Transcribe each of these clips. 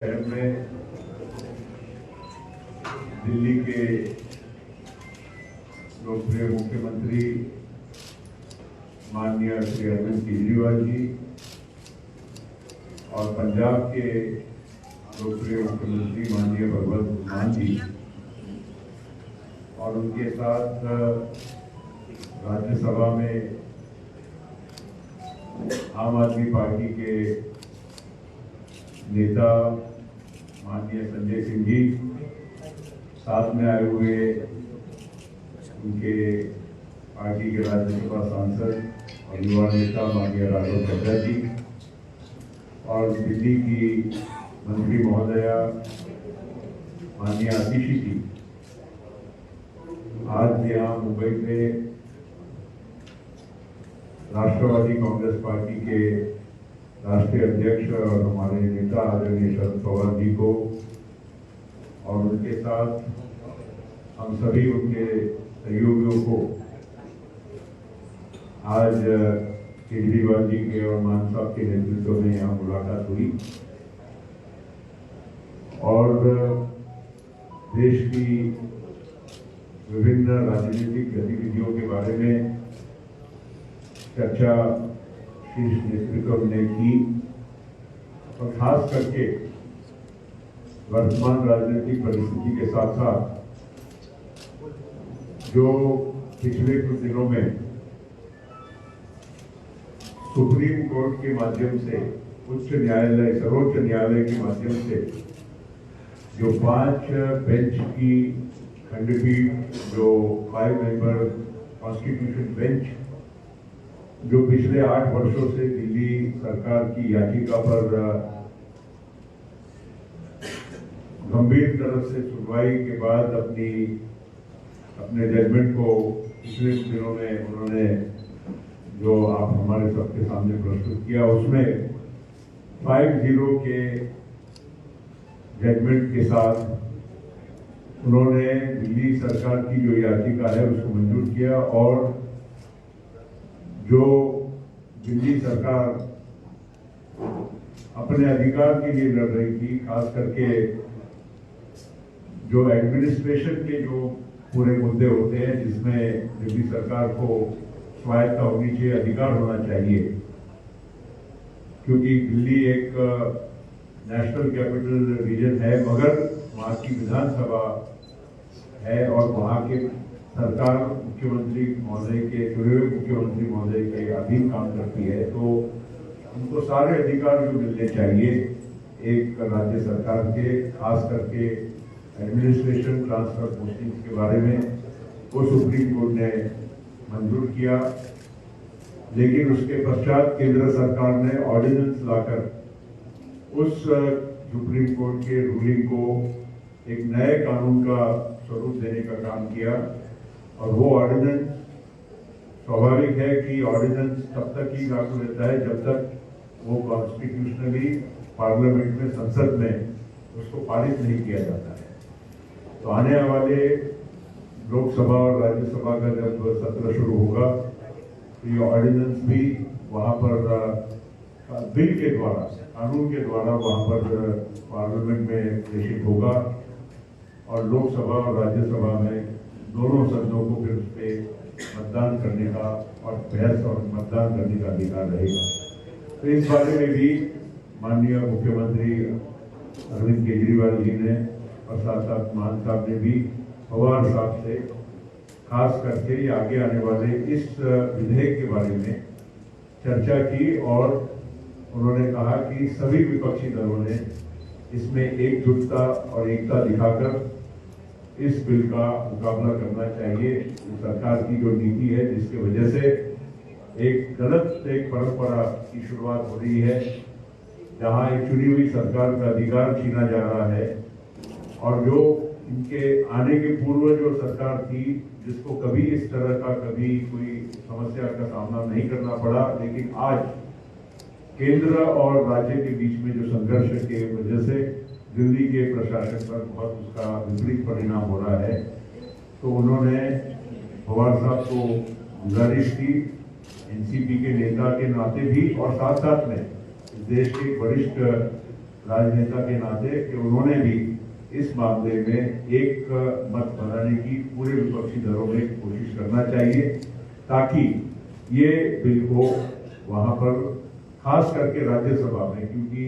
शहर में दिल्ली के लोकप्रिय मुख्यमंत्री माननीय श्री अरविंद केजरीवाल जी और पंजाब के लोकप्रिय मुख्यमंत्री माननीय भगवंत मान जी और उनके साथ राज्यसभा में आम आदमी पार्टी के नेता माननीय संजय सिंह जी, साथ में आए हुए उनके पार्टी के राज्यसभा सांसद और युवा नेता माननीय राघव चड्ढा जी और दिल्ली की मंत्री महोदया माननीय आतिशी जी आज यहाँ मुंबई में राष्ट्रवादी कांग्रेस पार्टी के राष्ट्रीय अध्यक्ष और हमारे नेता आदरणीय शरद पवार जी को और उनके साथ हम सभी उनके सहयोगियों को आज केजरीवाल जी के और मान साहब के नेतृत्व में यहाँ मुलाकात हुई और देश की विभिन्न राजनीतिक गतिविधियों के बारे में चर्चा शीर्ष नेतृत्व ने की और खास करके वर्तमान राजनीतिक परिस्थिति के साथ साथ जो पिछले कुछ दिनों में सुप्रीम कोर्ट के माध्यम से उच्च न्यायालय सर्वोच्च न्यायालय के माध्यम से जो 5 बेंच की खंडपीठ जो 5 मेंबर कॉन्स्टिट्यूशन बेंच जो पिछले 8 वर्षों से दिल्ली सरकार की याचिका पर गंभीर तरह से सुनवाई के बाद अपने जजमेंट को पिछले दिनों में उन्होंने जो आप हमारे सबके सामने प्रस्तुत किया उसमें 5-0 के जजमेंट के साथ उन्होंने दिल्ली सरकार की जो याचिका है उसको मंजूर किया और जो दिल्ली सरकार अपने अधिकार के लिए लड़ रही थी, खास करके जो एडमिनिस्ट्रेशन के जो पूरे मुद्दे होते हैं जिसमें दिल्ली सरकार को स्वायत्ता होनी चाहिए, अधिकार होना चाहिए, क्योंकि दिल्ली एक नेशनल कैपिटल रीजन है मगर वहाँ की विधानसभा है और वहाँ के सरकार मुख्यमंत्री महोदय के चुने हुए मुख्यमंत्री महोदय के अधीन काम करती है, तो उनको सारे अधिकार जो मिलने चाहिए एक राज्य सरकार के, खास करके एडमिनिस्ट्रेशन ट्रांसफर पोस्टिंग के बारे में वो सुप्रीम कोर्ट ने मंजूर किया। लेकिन उसके पश्चात केंद्र सरकार ने ऑर्डिनेंस लाकर उस सुप्रीम कोर्ट के रूलिंग को एक नए कानून का स्वरूप देने का काम किया और वो ऑर्डिनेंस स्वाभाविक है कि ऑर्डिनेंस तब तक ही लागू रहता है जब तक वो कॉन्स्टिट्यूशनली पार्लियामेंट में संसद में उसको पारित नहीं किया जाता है। तो आने वाले लोकसभा और राज्यसभा का जब सत्र शुरू होगा तो ये ऑर्डिनेंस भी वहाँ पर बिल के द्वारा कानून के द्वारा वहाँ पर पार्लियामेंट में प्रेषित होगा और लोकसभा और राज्यसभा में दोनों सदनों को फिर उस पर मतदान करने का और बहस और मतदान करने का अधिकार रहेगा। तो इस बारे में भी माननीय मुख्यमंत्री अरविंद केजरीवाल जी ने और साथ साथ मान साहब ने भी पवार साहब से खास करके आगे आने वाले इस विधेयक के बारे में चर्चा की और उन्होंने कहा कि सभी विपक्षी दलों ने इसमें एकजुटता और एकता दिखाकर इस बिल का मुकाबला करना चाहिए। सरकार की जो नीति है जिसकी वजह से एक गलत परंपरा की शुरुआत हो रही है जहां एक चुनी हुई सरकार का अधिकार छीना जा रहा है और जो इनके आने के पूर्व जो सरकार थी जिसको कभी इस तरह का कभी कोई समस्या का सामना नहीं करना पड़ा, लेकिन आज केंद्र और राज्य के बीच में जो संघर्ष के वजह से दिल्ली के प्रशासन पर बहुत उसका विपरीत परिणाम हो रहा है, तो उन्होंने पवार साहब को गुजारिश की एनसीपी के नेता के नाते भी और साथ साथ में देश के वरिष्ठ राजनेता के नाते कि उन्होंने भी इस मामले में एक मत बनाने की पूरे विपक्षी दलों में कोशिश करना चाहिए, ताकि ये बिल को वहां पर खास करके राज्यसभा में, क्योंकि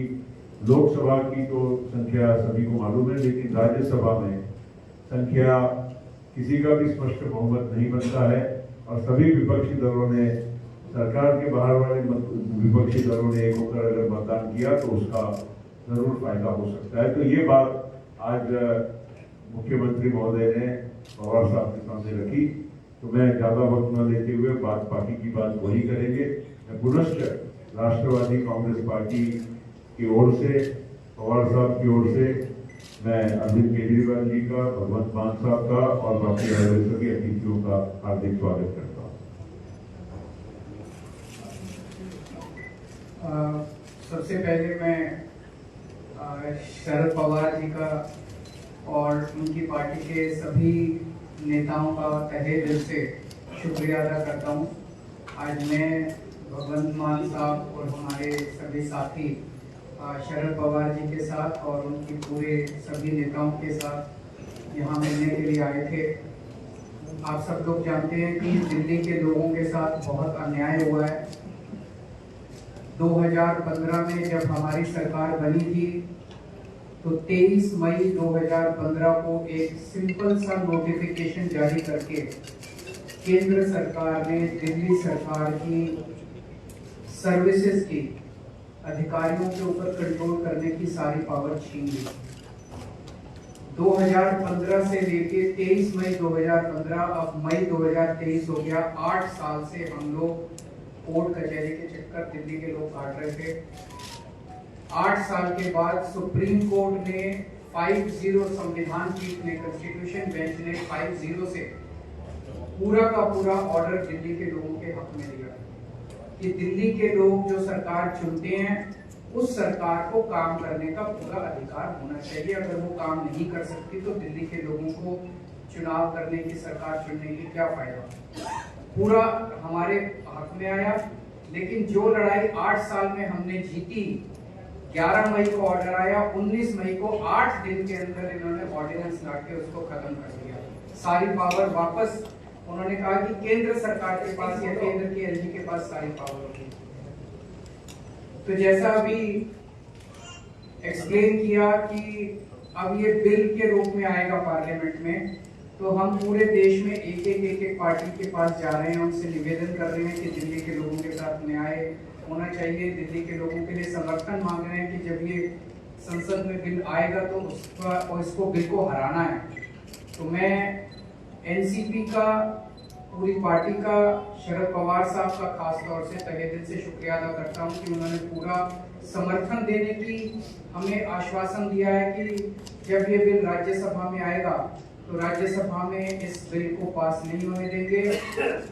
लोकसभा की तो संख्या सभी को मालूम है, लेकिन राज्यसभा में संख्या किसी का भी स्पष्ट बहुमत नहीं बनता है और सभी विपक्षी दलों ने, सरकार के बाहर वाले विपक्षी दलों ने एक होकर अगर मतदान किया तो उसका जरूर फायदा हो सकता है। तो ये बात आज मुख्यमंत्री महोदय ने पवार साहब के सामने रखी, तो मैं ज्यादा वक्त न लेते हुए बाकी की बात वही करेंगे। मैं पुनश्च राष्ट्रवादी कांग्रेस पार्टी की ओर से, पवार साहब की ओर से मैं अरविंद केजरीवाल जी का, भगवंत मान साहब का और बाकी सभी अतिथियों का हार्दिक स्वागत करता हूँ। सबसे पहले मैं शरद पवार जी का और उनकी पार्टी के सभी नेताओं का तहे दिल से शुक्रिया अदा करता हूँ। आज मैं भगवंत मान साहब और हमारे सभी साथी शरद पवार जी के साथ और उनकी पूरे सभी नेताओं के साथ यहाँ मिलने के लिए आए थे। आप सब लोग जानते हैं कि दिल्ली के लोगों के साथ बहुत अन्याय हुआ है। 2015 में जब हमारी सरकार बनी थी तो 23 मई 2015 को एक सिंपल सा नोटिफिकेशन जारी करके केंद्र सरकार ने दिल्ली सरकार की सर्विसेज की अधिकारियों के ऊपर कंट्रोल करने की सारी पावर छीन ली। 2015 से लेके 23 मई 2015, अब मई 2023 हो गया। 8 साल से हम लोग कोर्ट कचहरी के चक्कर दिल्ली के लोग काट रहे थे। 8 साल के बाद सुप्रीम कोर्ट ने 5-0 संविधान पीठ ने, कॉन्स्टिट्यूशन बेंच ने 5-0 से पूरा का पूरा ऑर्डर दिल्ली के लोगों के हक में दिया कि दिल्ली के लोग जो सरकार चुनते हैं उस सरकार को काम करने का पूरा अधिकार होना चाहिए। अगर वो काम नहीं कर सकती तो दिल्ली के लोगों को चुनाव करने की, सरकार चुनने की क्या फायदा। पूरा हमारे हक में आया। लेकिन जो लड़ाई 8 साल में हमने जीती, 11 मई को ऑर्डर आया, 19 मई को 8 दिन के अंदर इन्होंने ऑर्डिनेंस लाके उसको खत्म कर दिया। सारी पावर वापस, उन्होंने कहा कि केंद्र सरकार के पास या केंद्र के एलजी के पास सारी पावर होगी। तो जैसा अभी एक्सप्लेन किया कि अब ये बिल के रूप में आएगा पार्लियामेंट में, तो हम पूरे देश में एक पार्टी के पास जा रहे हैं, उनसे निवेदन कर रहे हैं कि दिल्ली के लोगों के साथ न्याय होना चाहिए। दिल्ली के लोगों के लिए समर्थन मांग रहे हैं कि जब ये संसद में बिल आएगा तो इसको बिल को हराना है। तो मैं एनसीपी का, पूरी पार्टी का, शरद पवार साहब का खास तौर से तहे दिल से शुक्रिया अदा करता हूं कि उन्होंने पूरा समर्थन देने की हमें आश्वासन दिया है कि जब ये बिल राज्यसभा में आएगा तो राज्यसभा में इस बिल को पास नहीं होने देंगे।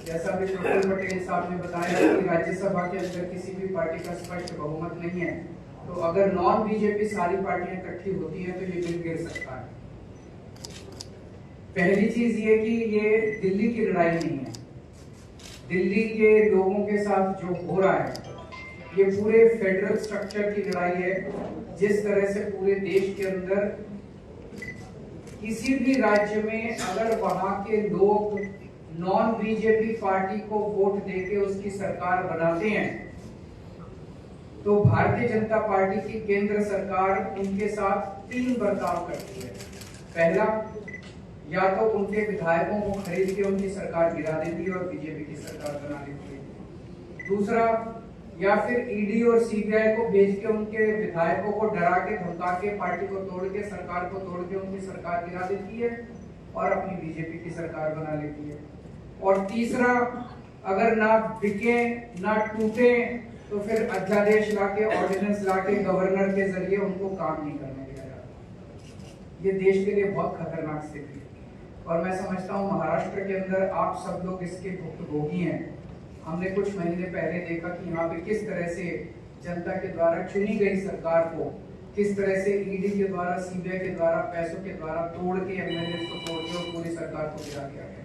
जैसा भी प्रफुल्ल पटेल साहब ने बताया कि राज्यसभा के अंदर किसी भी पार्टी का स्पष्ट बहुमत नहीं है, तो अगर नॉन बीजेपी सारी पार्टियां इकट्ठी होती हैं तो ये बिल गिर सकता है। पहली चीज ये कि ये दिल्ली की लड़ाई नहीं है, दिल्ली के लोगों के साथ जो हो रहा है ये पूरे फेडरल स्ट्रक्चर की लड़ाई है। जिस तरह से पूरे देश के अंदर किसी भी राज्य में अगर वहां के लोग नॉन बीजेपी पार्टी को वोट देके उसकी सरकार बनाते हैं तो भारतीय जनता पार्टी की केंद्र सरकार उनके साथ 3 बर्ताव करती है। पहला, या तो उनके विधायकों को खरीद के उनकी सरकार गिरा देती है और बीजेपी की सरकार बना देती है। दूसरा, या फिर ईडी और सीबीआई को भेज के उनके विधायकों को डरा के, धमका के, पार्टी को तोड़ के, सरकार को तोड़ के उनकी सरकार गिरा देती है और अपनी बीजेपी की सरकार बना लेती है। और तीसरा, अगर ना बिके ना टूटे तो फिर अध्यादेश लाके, ऑर्डिनेंस लाके गवर्नर के जरिए उनको काम नहीं करने दिया जाता। ये देश के लिए बहुत खतरनाक स्थिति है और मैं समझता हूँ महाराष्ट्र के अंदर आप सब लोग इसके भुक्तभोगी हैं। हमने कुछ महीने पहले देखा कि यहाँ पे किस तरह से जनता के द्वारा चुनी गई सरकार को किस तरह से ईडी के द्वारा, सीबीआई के द्वारा, पैसों के द्वारा तोड़ के, एमएलए को तोड़ के और पूरी सरकार को गिरा दिया गया।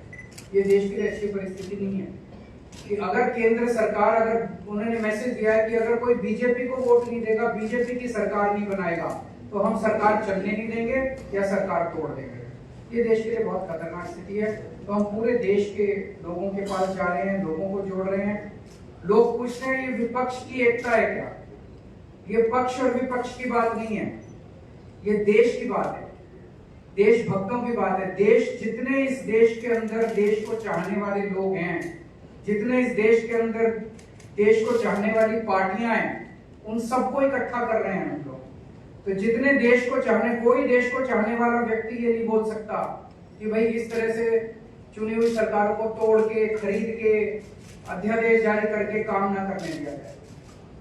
ये देश के लिए अच्छी परिस्थिति नहीं है। कि अगर केंद्र सरकार, अगर उन्होंने मैसेज दिया है कि अगर कोई बीजेपी को वोट नहीं देगा, बीजेपी की सरकार नहीं बनाएगा, तो हम सरकार चलने नहीं देंगे या सरकार तोड़ देंगे। ये देश के लिए बहुत खतरनाक स्थिति है। तो हम पूरे देश के लोगों के पास जा रहे हैं, लोगों को जोड़ रहे हैं। लोग पूछ रहे हैं ये विपक्ष की एकता है क्या? ये पक्ष और विपक्ष की बात नहीं है, ये देश की बात है, देशभक्तों की बात है। देश, जितने इस देश के अंदर देश को चाहने वाले लोग हैं, जितने इस देश के अंदर देश को चाहने वाली पार्टियां हैं, उन सबको इकट्ठा कर रहे हैं हम लोग। तो जितने देश को चाहने, कोई देश को चाहने वाला व्यक्ति ये नहीं बोल सकता कि भाई इस तरह से चुनी हुई सरकारों को तोड़ के, खरीद के, अध्यादेश जारी करके काम ना करने दिया जाए।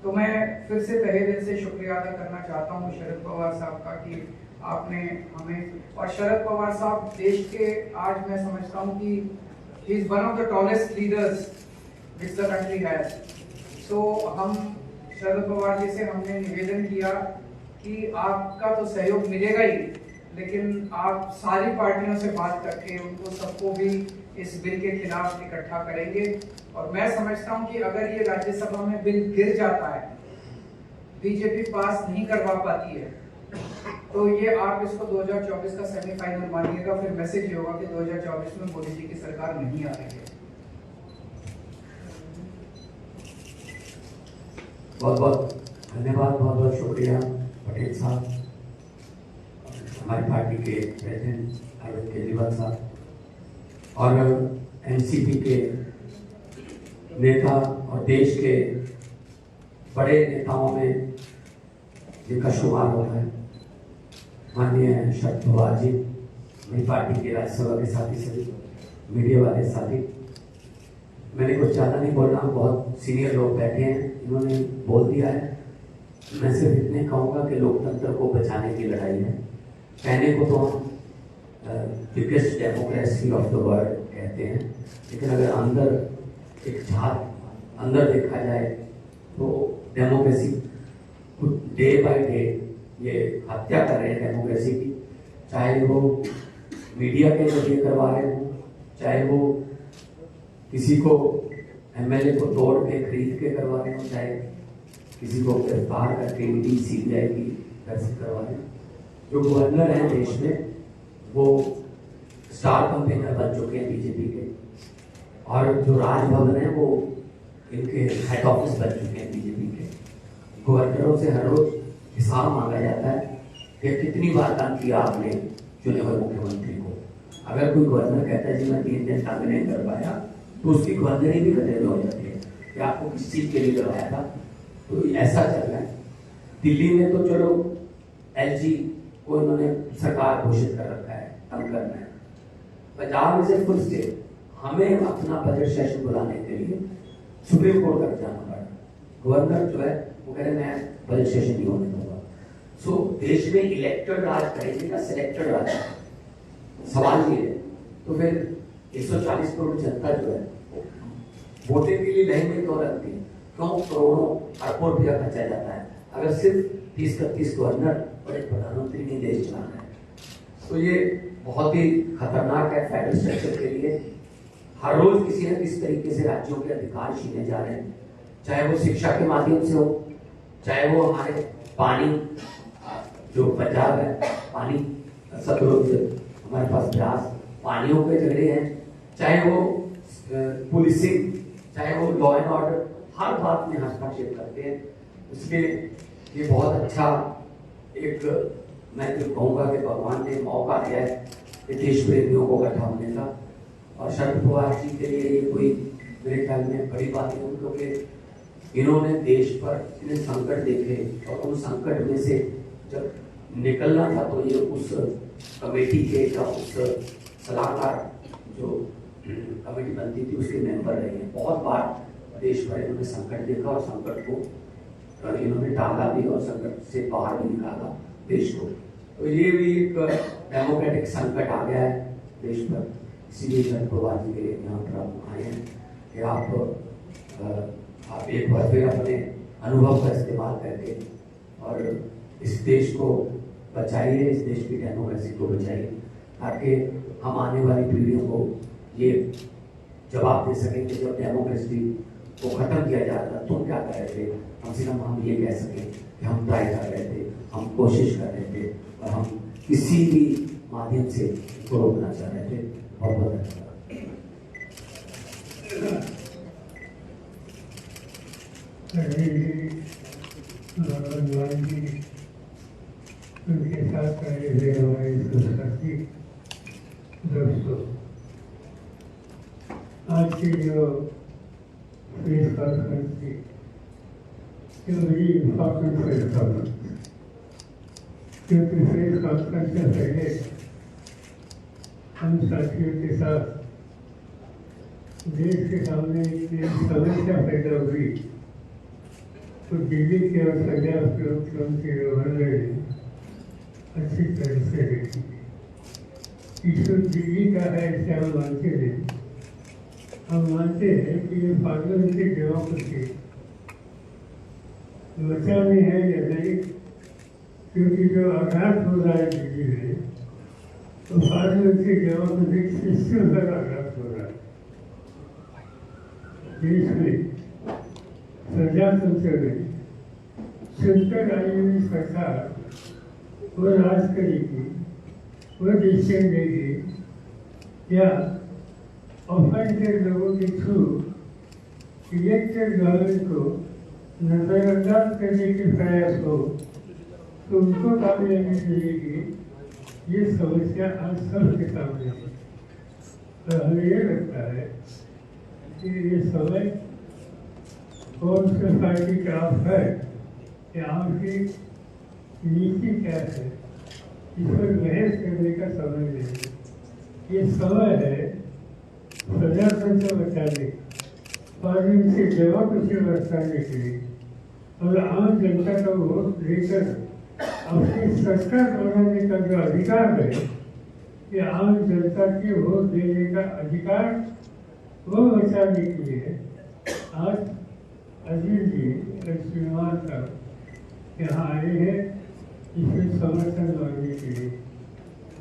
तो मैं फिर से तहे दिल से शुक्रिया अदा करना चाहता हूँ शरद पवार साहब का कि आपने हमें, और शरद पवार साहब देश के, आज मैं समझता हूँ कि he is one of the tallest leaders which the country has. So हम शरद पवार जी से हमने निवेदन किया कि आपका तो सहयोग मिलेगा ही, लेकिन आप सारी पार्टियों से बात करके उनको सबको भी इस बिल के खिलाफ इकट्ठा करेंगे। और मैं समझता हूं कि अगर ये राज्यसभा में बिल गिर जाता है, बीजेपी पास नहीं करवा पाती है, तो ये आप इसको 2024 का सेमीफाइनल मानिएगा। फिर मैसेज ये होगा कि 2024 में मोदी जी की सरकार नहीं आ रही है। बहुत बहुत धन्यवाद, बहुत बहुत शुक्रिया पटेल साहब, हमारी पार्टी के प्रेसिडेंट अरविंद केजरीवाल साहब और एनसीपी के नेता और देश के बड़े नेताओं में जिनका शुमार होता है माननीय शरद पवार जी, मेरी पार्टी के राज्यसभा के साथी, सभी मीडिया वाले साथी। मैंने कुछ ज़्यादा नहीं बोलना, बहुत सीनियर लोग बैठे हैं, इन्होंने बोल दिया है। मैं सिर्फ इतने कहूँगा कि लोकतंत्र को बचाने की लड़ाई है। कहने को तो हम biggest democracy of the world कहते हैं, लेकिन अगर अंदर एक झांक अंदर देखा जाए तो डेमोक्रेसी डे बाय डे ये हत्या कर रहे हैं डेमोक्रेसी की। चाहे वो मीडिया के जरिए करवा रहे हो, चाहे वो किसी को एमएलए को तोड़ के खरीद के करवा रहे हो, चाहे किसी को गिरफ्तार करके ईडी सीबीआई की तरफ से करवा रहे हैं। जो गवर्नर हैं देश में वो स्टार कैंपेनर बन चुके हैं बीजेपी के, और जो राजभवन है वो इनके हेड ऑफिस बन चुके हैं बीजेपी के। गवर्नरों से हर रोज हिसाब मांगा जाता है कि कितनी बार काम किया आपने चुने हुए मुख्यमंत्री को। अगर कोई गवर्नर कहता है जी मैं 3 दिन तक नहीं कर पाया, तो उसकी गवर्नरी भी खतरे हो जाती है कि आपको किस चीज के लिए करवाया था। तो ऐसा चल रहा है। दिल्ली में तो चलो एलजी को इन्होंने सरकार घोषित कर रखा है, तंग करना है। Punjab is a full state, हमें अपना बजट सेशन बुलाने के लिए सुप्रीम कोर्ट तक जाना पड़ा। गवर्नर जो है वो कह रहे मैं बजट सेशन नहीं होने दूंगा। सो देश में इलेक्टेड राज करेंगे का सिलेक्टेड राज, सवाल ये है। तो फिर 140 करोड़ जनता जो है वोटिंग के लिए लाइन में क्यों लगती है? क्यों करोड़ों अरबों रुपया खर्चा जाता है अगर सिर्फ 30-31 गवर्नर और एक प्रधानमंत्री ने देश चलाना है? तो ये बहुत ही खतरनाक है फेडरल स्ट्रक्चर के लिए। हर रोज किसी न किसी तरीके से राज्यों के अधिकार छीने जा रहे हैं, चाहे वो शिक्षा के माध्यम से हो, चाहे वो हमारे पानी, जो पंजाब है पानी सतलुज, हमारे पास ब्यास, पानियों के झगड़े हैं, चाहे वो पुलिसिंग, चाहे वो लॉ एंड ऑर्डर, हर बात में हस्तक्षेप करते हैं। इसलिए ये बहुत अच्छा एक, मैं तो कहूँगा कि भगवान ने मौका दिया है देश प्रेमियों को इकट्ठा होने का। और शरद पवार जी के लिए ये कोई मेरे ख्याल में बड़ी बात नहीं, क्योंकि इन्होंने देश पर इतने संकट देखे और उन संकट में से जब निकलना था तो ये उस कमेटी के या उस सलाहकार जो कमेटी बनती थी उसके मेंबर रहे हैं। बहुत बार देश पर इन्होंने संकट देखा और संकट को इन्होंने टाला भी और संकट से बाहर भी निकाला देश को। तो ये भी एक डेमोक्रेटिक संकट आ गया है देश पर। इसीलिए शरद पवार जी के यहाँ पर आप आए हैं कि आप एक बार फिर अपने अनुभव का इस्तेमाल करके और इस देश को बचाइए, इस देश की डेमोक्रेसी को बचाइए, ताकि हम आने वाली पीढ़ियों को ये जवाब दे सकेंगे। जब डेमोक्रेसी को खत्म किया जा रहा था तुम क्या कर रहे थे, कम से कम हम ये कह सकें कि हम ट्राई कर रहे थे, हम कोशिश कर रहे थे और हम किसी भी माध्यम से इसको रोकना चाह रहे थे। बहुत बहुत धन्यवाद। उनके साथ रहे थे हमारे साथी दोस्तों, आज की जो प्रेस कॉन्फ्रेंस थी ये बड़ी इम्पोर्टेंट प्रेस कॉन्फ्रेंस, क्योंकि प्रेस कॉन्फ्रेंस से पहले हम साथियों के साथ देश के सामने एक समस्या पैदा हुई तो दिल्ली के और पंजाब के मुख्यमंत्री गवर्नर ने अच्छी तरह से देखी। इशू दिल्ली का है ऐसे हम मानते हैं। हम मानते हैं कि ये पार्लियामेंट्री डेमोक्रेसी बचानी है या नहीं, क्योंकि जो आघात हो रहा है दिल्ली में तो पार्लियामेंट्री डेमोक्रेटिक सिस्टम पर आघात हो रहा है। देश में प्रजातंत्र में चुनकर आई हुई सरकार वो राज करेगी, वो डिसीजन देगी या ऑफेंडेड लोगों के थ्रू इलेक्टेड गवर्नमेंट को नजरअंदाज करने की प्रयास हो तो उनको कामयाबी मिलेगी। ये समस्या आज सबके सामने है। तो हमें ये लगता है कि ये समय कौन से पार्टी का आप है कि आपकी नीति क्या है, इस पर बहस करने का समय नहीं। ये समय है प्रजातंत्र बचाने, पार्लियामेंट से डेमोक्रेसी बचाने के लिए और आम जनता का वोट लेकर अपनी सरकार बनाने का जो अधिकार है, कि आम जनता के वोट देने का अधिकार वो बचाने के लिए आज अजीत जी श्रीमान साहब यहाँ आए हैं इसमें समर्थन मांगने के लिए।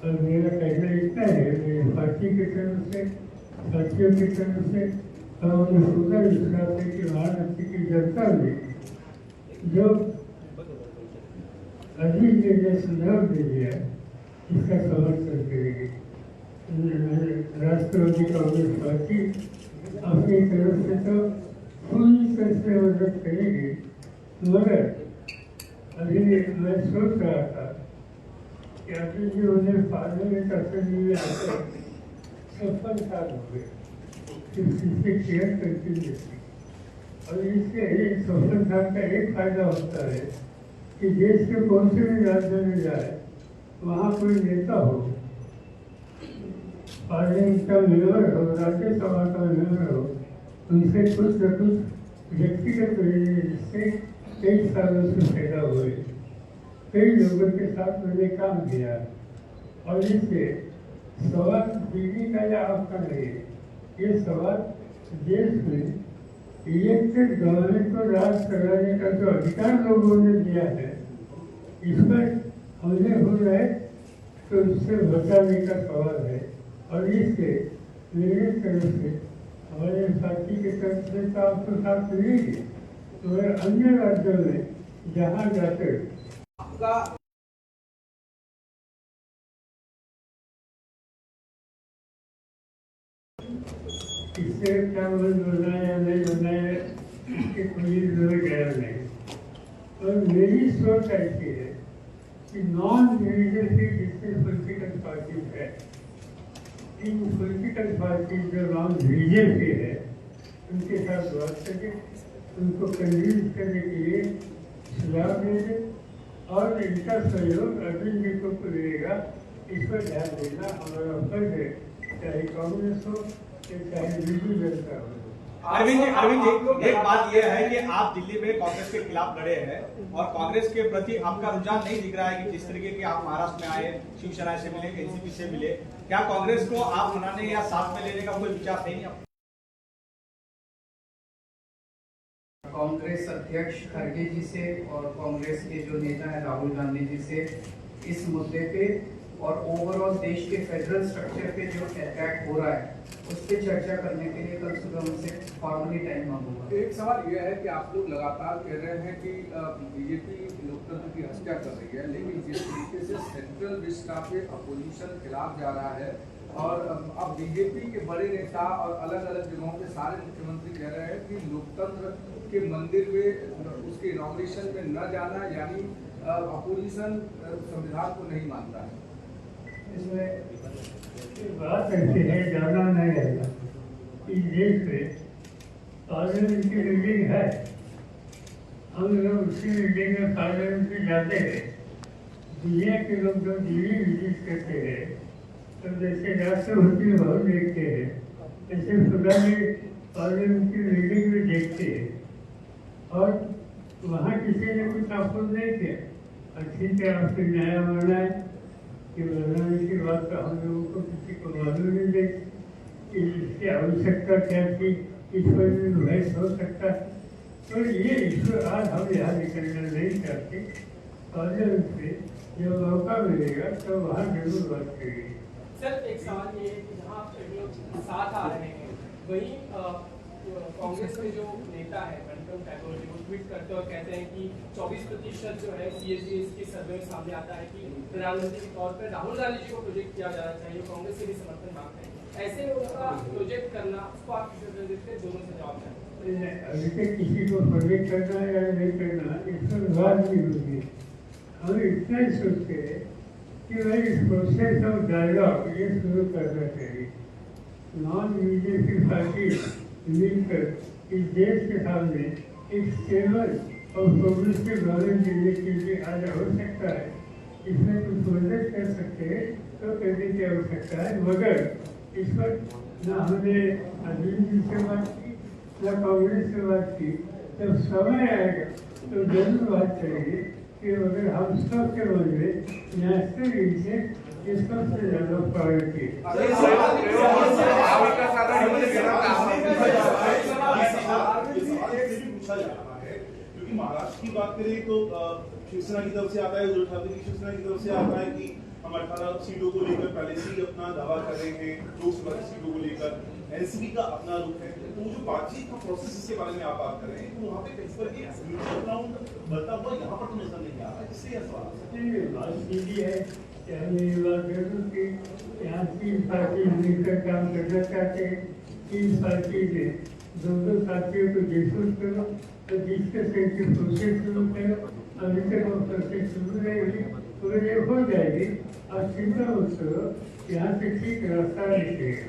और मेरा कहना इतना है, मेरी पार्टी की तरफ से, साथियों की तरफ से और मुझे पूरा विश्वास है कि महाराष्ट्र की जनता में जो अजीत जी ने सुझाव दे दिया इसका समर्थन करेगी। राष्ट्रवादी कांग्रेस पार्टी अपनी तरफ से तो पूरी तरह से मदद करेगी, मगर अभी मैं सोच रहा था कि अभी जो उन्हें पार्लियामेंट असेंबली में आते 56 साल हो गए, इससे केयर करती थी। और इससे 56 साल का एक फायदा होता है कि देश के कौन से भी राज्य में जाए वहाँ कोई नेता हो, पार्लियामेंट का मेंबर हो, राज्यसभा का मेंबर हो, उनसे कुछ न कुछ व्यक्तिगत जिससे कई सालों से पैदा हुए, कई लोगों के साथ मैंने काम किया और इससे सवाल दिल्ली का या आपका नहीं, ये सवाल देश में इलेक्टेड गवर्नमेंट को राज कराने का जो अधिकार लोगों ने दिया है, इस पर हमले हो रहे तो इससे बचाने का सवाल है। और इससे मेरे तरफ से हमारे साथी के तरफ से तो आपको साथ मिलेगी, तो अन्य राज्यों में जहाँ जाकर आपका इससे क्या बनाया या नहीं बनाया इसके कोई गया नहीं। और मेरी सोच ऐसी है कि नॉन रिलीजियसली जितने पॉलिटिकल पार्टीज है, इन पॉलिटिकल पार्टीज जो नॉन रिलीजियसली है उनके साथ बात करके उनको कन्विंस करने के लिए सुझाव देंगे और इनका सहयोग अर्जुन जी को मिलेगा। इस पर ध्यान देना हमारा फर्ज है, चाहे कांग्रेस हो चाहे बीजेपी जनता हो। अरविंद जी, एक बात यह है कि आप दिल्ली में कांग्रेस के खिलाफ लड़े हैं और कांग्रेस के प्रति आपका रुझान नहीं दिख रहा है कि जिस तरीके के आप महाराष्ट्र में आए, शिवसेना से मिले, एनसीपी से मिले, क्या कांग्रेस को आप मनाने या साथ में लेने का कोई विचार नहीं है? कांग्रेस अध्यक्ष खड़गे जी से और कांग्रेस के जो नेता है राहुल गांधी जी से इस मुद्दे पे और ओवरऑल देश के फेडरल स्ट्रक्चर पे जो अटैक हो रहा है उस पर चर्चा करने के लिए कल सुबह उनसे फॉर्मली टाइम मांगूंगा। एक सवाल यह है कि आप लोग लगातार कह रहे हैं कि बीजेपी लोकतंत्र की हत्या कर रही है, लेकिन जिस तरीके से सेंट्रल विस्टा पे अपोजिशन खिलाफ जा रहा है और अब बीजेपी के बड़े नेता और अलग अलग जगहों पे सारे मुख्यमंत्री कह रहे हैं कि लोकतंत्र के मंदिर में उसके इनॉग्रेशन में न जाना, यानी अपोजिशन संविधान को नहीं मानता है। इसमें बात ऐसी है, जाना नहीं रहना। इस देश में पार्लियामेंट की बिल्डिंग है, हम लोग उसी बिल्डिंग में पार्लियामेंट में जाते हैं। दुनिया के लोग जो दिल्ली विजिट करते हैं तो जैसे राष्ट्रपति भवन देखते हैं, ऐसे फुलानी पार्लियामेंट की बिल्डिंग में देखते हैं और वहाँ किसी ने कुछ अपोज नहीं किया। और ठीक है, आपसे न्याय माना है कि बनाने की बात तो हम लोगों को किसी को मालूम नहीं है कि इसकी आवश्यकता क्या थी, इस पर भी बहस हो सकता है। तो ये ईश्वर आज हम यहाँ निकलना नहीं चाहते। पार्लियामेंट से जब मौका मिलेगा तो वहाँ जरूर बात करेंगे। सर, एक सवाल ये है कि जहाँ आप लोग साथ आ रहे हैं, वहीं कांग्रेस के जो नेता है मणिकम टैगोर जी, वो ट्वीट करते और कहते हैं कि 24% जो है CAGS के सर्वे में सामने आता है कि प्रधानमंत्री के तौर पर राहुल गांधी जी को प्रोजेक्ट किया जाना चाहिए। कांग्रेस से भी समर्थन मांगते हैं। ऐसे में उनका प्रोजेक्ट करना, उसको आप किस तरह देखते हैं? दोनों से जवाब दें। अभी तक किसी को प्रोजेक्ट करना है या नहीं करना, इस पर बात नहीं होगी। हम इतना ही सोचते हैं कि भाई इस प्रोसेस ऑफ डायलॉग ये शुरू करना चाहिए। नॉन बीजेपी पार्टी मिलकर इस देश के सामने एक स्टेबल और प्रोग्रेसिव गवर्नमेंट देने के लिए आज हो सकता है। इसमें कुछ प्रोजेक्ट कर सकते हैं तो करने की आवश्यकता है, मगर इस पर न हमने अजीम जी से बात की न कांग्रेस से बात की। जब समय आएगा तो जरूर बात करेंगे कि अगर हम सब के मन में नेशनल इंटरेस्ट ये सबसे ज्यादा प्रायोरिटी क्योंकि महाराष्ट्र की बात करें तो शिवसेना की तरफ से आता है, उद्धव ठाकरे की शिवसेना की तरफ से आता है कि हम 18 सीटों को लेकर पहले से ही अपना दावा कर रहे हैं, लोकसभा की सीटों को लेकर एनसीपी का अपना रुख है। तो जो बातचीत का प्रोसेस इसके बारे में आप बात कर रहे हैं, तो वहाँ पे कहीं पर एक म्यूचुअल ग्राउंड बनता हुआ यहाँ पर तो नजर नहीं आ रहा है। इससे यह सवाल बात सीधी है कि हम ये बात जरूर कि यहाँ 3 पार्टी मिलकर काम करना चाहते हैं। 3 पार्टी ने दो साथियों को डिस्कस करो तो डिस्कशन की प्रोसेस शुरू करो। अभी तक वो प्रोसेस शुरू नहीं हुई तो ये हो जाएगी। और चिंता मत करो, यहाँ से ठीक रास्ता निकलेगा।